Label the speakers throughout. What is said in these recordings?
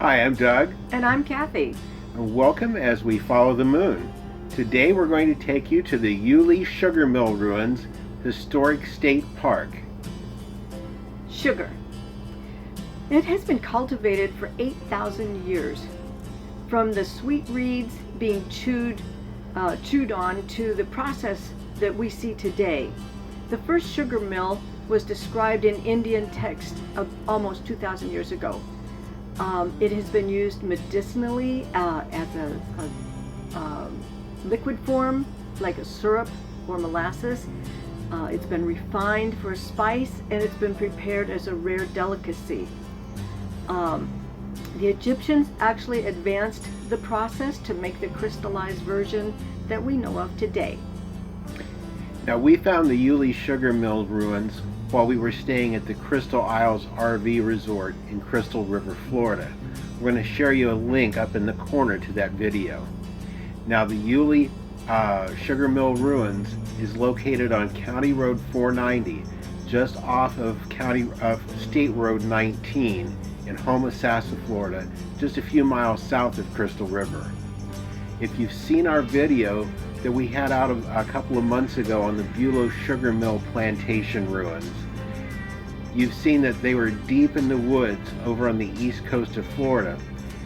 Speaker 1: Hi, I'm Doug.
Speaker 2: And I'm Kathy.
Speaker 1: And welcome as we follow the moon. Today we're going to take you to the Yule Sugar Mill Ruins Historic State Park.
Speaker 2: Sugar. It has been cultivated for 8,000 years. From the sweet reeds being chewed on to the process that we see today. The first sugar mill was described in Indian text of almost 2,000 years ago. It has been used medicinally as a liquid form, like a syrup or molasses. It's been refined for a spice, and it's been prepared as a rare delicacy. The Egyptians actually advanced the process to make the crystallized version that we know of today.
Speaker 1: Now, we found the Yule Sugar Mill ruins while we were staying at the Crystal Isles RV Resort in Crystal River, Florida. We're going to share you a link up in the corner to that video. Now, the Yule Sugar Mill ruins is located on County Road 490, just off of State Road 19 in Homosassa, Florida, just a few miles south of Crystal River. If you've seen our video that we had out a couple of months ago on the Yule Sugar Mill plantation ruins, you've seen that they were deep in the woods over on the east coast of Florida,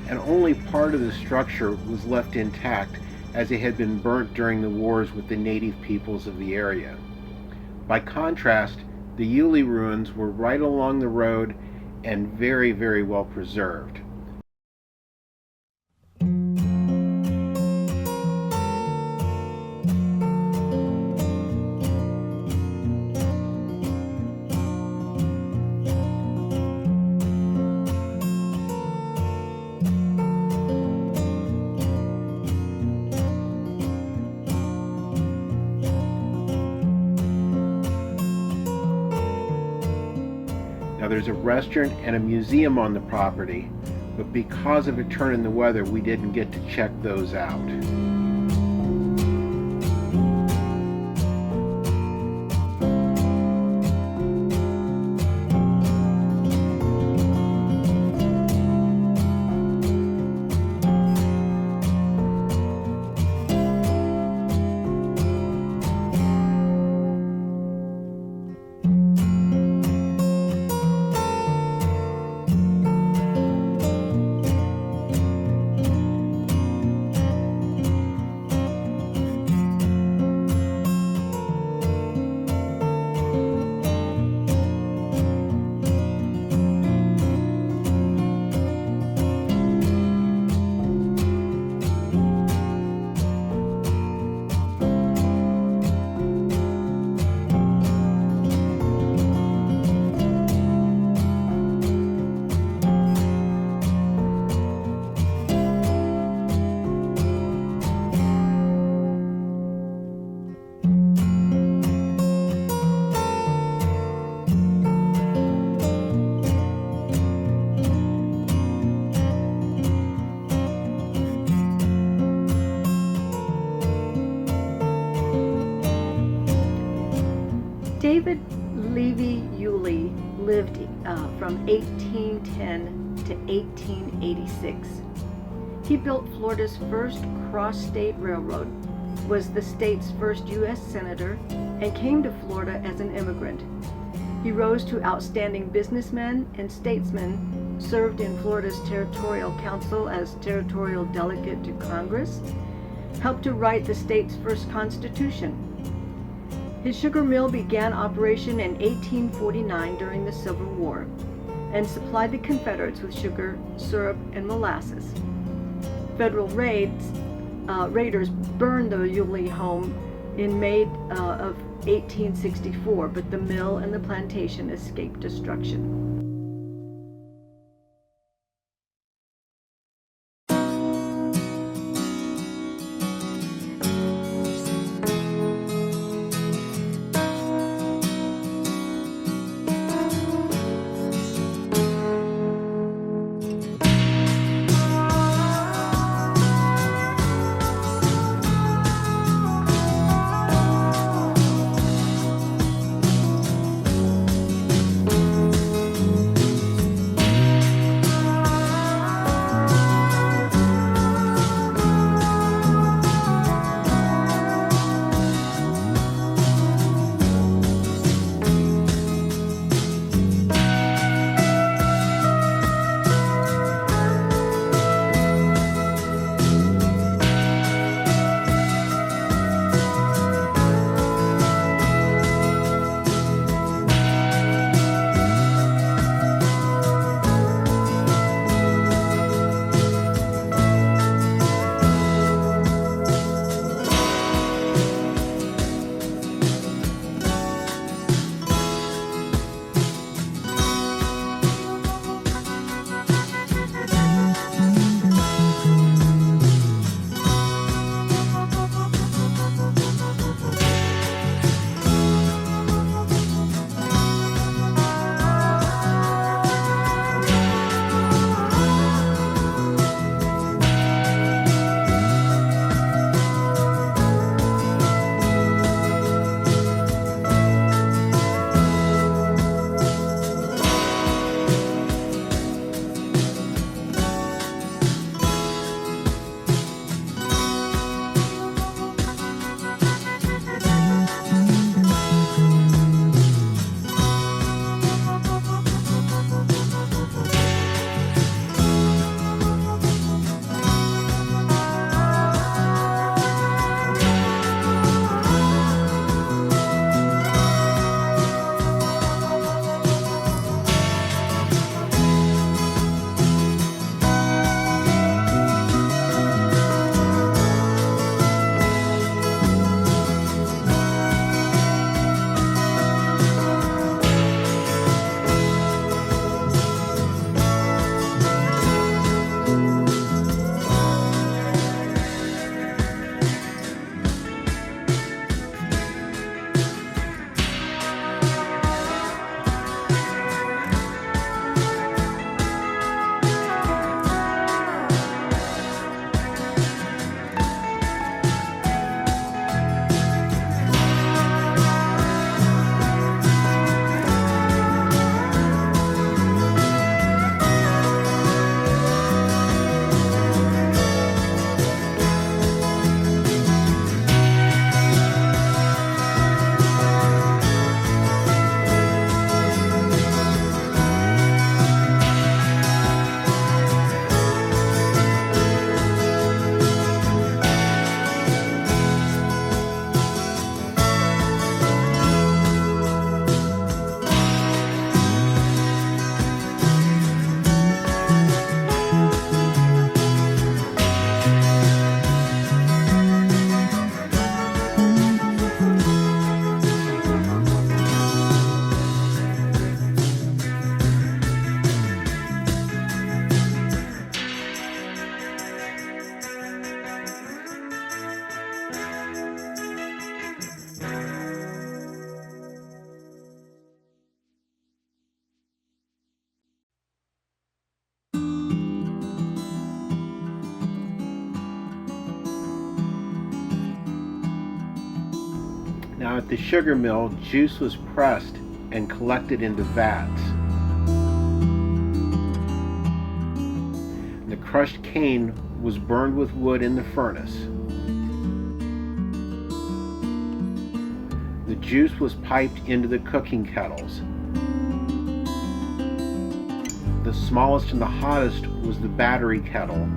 Speaker 1: and only part of the structure was left intact as it had been burnt during the wars with the native peoples of the area. By contrast, the Yule ruins were right along the road and very, very well preserved. Now, there's a restaurant and a museum on the property, but because of a turn in the weather, we didn't get to check those out.
Speaker 2: David Levy Yulee lived from 1810 to 1886. He built Florida's first cross-state railroad, was the state's first U.S. senator, and came to Florida as an immigrant. He rose to outstanding businessman and statesman, served in Florida's Territorial Council as territorial delegate to Congress, helped to write the state's first constitution. His sugar mill began operation in 1849 during the Civil War and supplied the Confederates with sugar, syrup, and molasses. Federal raiders burned the Yule home in May of 1864, but the mill and the plantation escaped destruction.
Speaker 1: at the sugar mill, juice was pressed and collected into vats. The crushed cane was burned with wood in the furnace. The juice was piped into the cooking kettles. The smallest and the hottest was the battery kettle.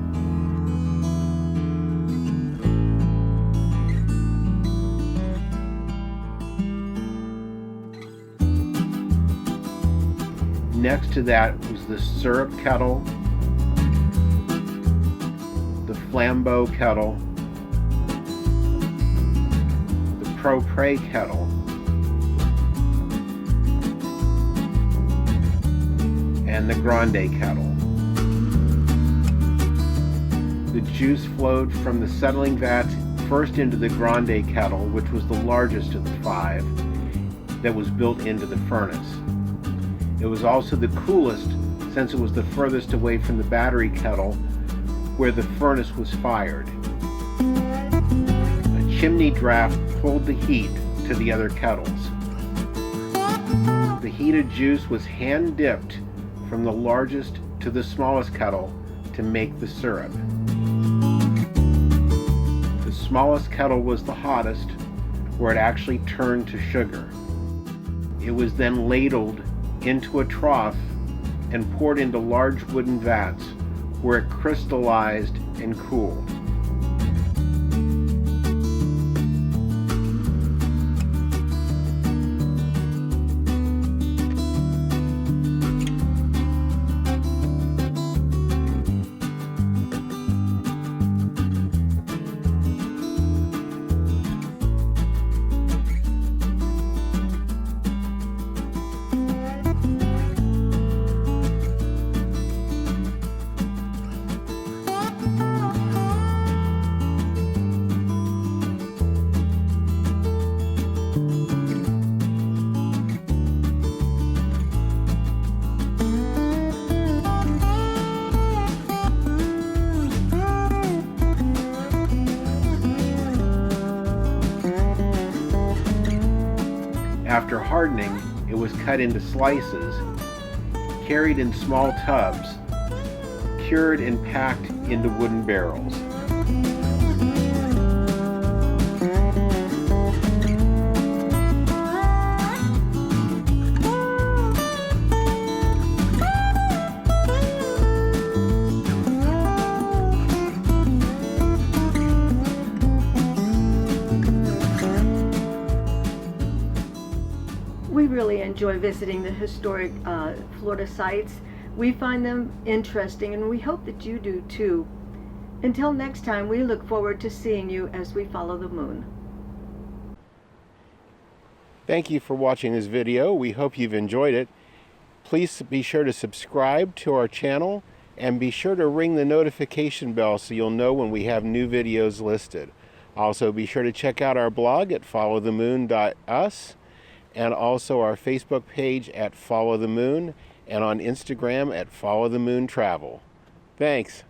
Speaker 1: Next to that was the syrup kettle, the flambeau kettle, the propre kettle, and the grande kettle. The juice flowed from the settling vats first into the grande kettle, which was the largest of the 5 that was built into the furnace. It was also the coolest since it was the furthest away from the battery kettle where the furnace was fired. A chimney draft pulled the heat to the other kettles. The heated juice was hand dipped from the largest to the smallest kettle to make the syrup. The smallest kettle was the hottest, where it actually turned to sugar. It was then ladled into a trough and poured into large wooden vats where it crystallized and cooled. After hardening, it was cut into slices, carried in small tubs, cured and packed into wooden barrels.
Speaker 2: We really enjoy visiting the historic Florida sites. We find them interesting, and we hope that you do too. Until next time, we look forward to seeing you as we follow the moon.
Speaker 1: Thank you for watching this video. We hope you've enjoyed it. Please be sure to subscribe to our channel and be sure to ring the notification bell so you'll know when we have new videos listed. Also, be sure to check out our blog at followthemoon.us and also our Facebook page at Follow the Moon and on Instagram at Follow the Moon Travel. Thanks.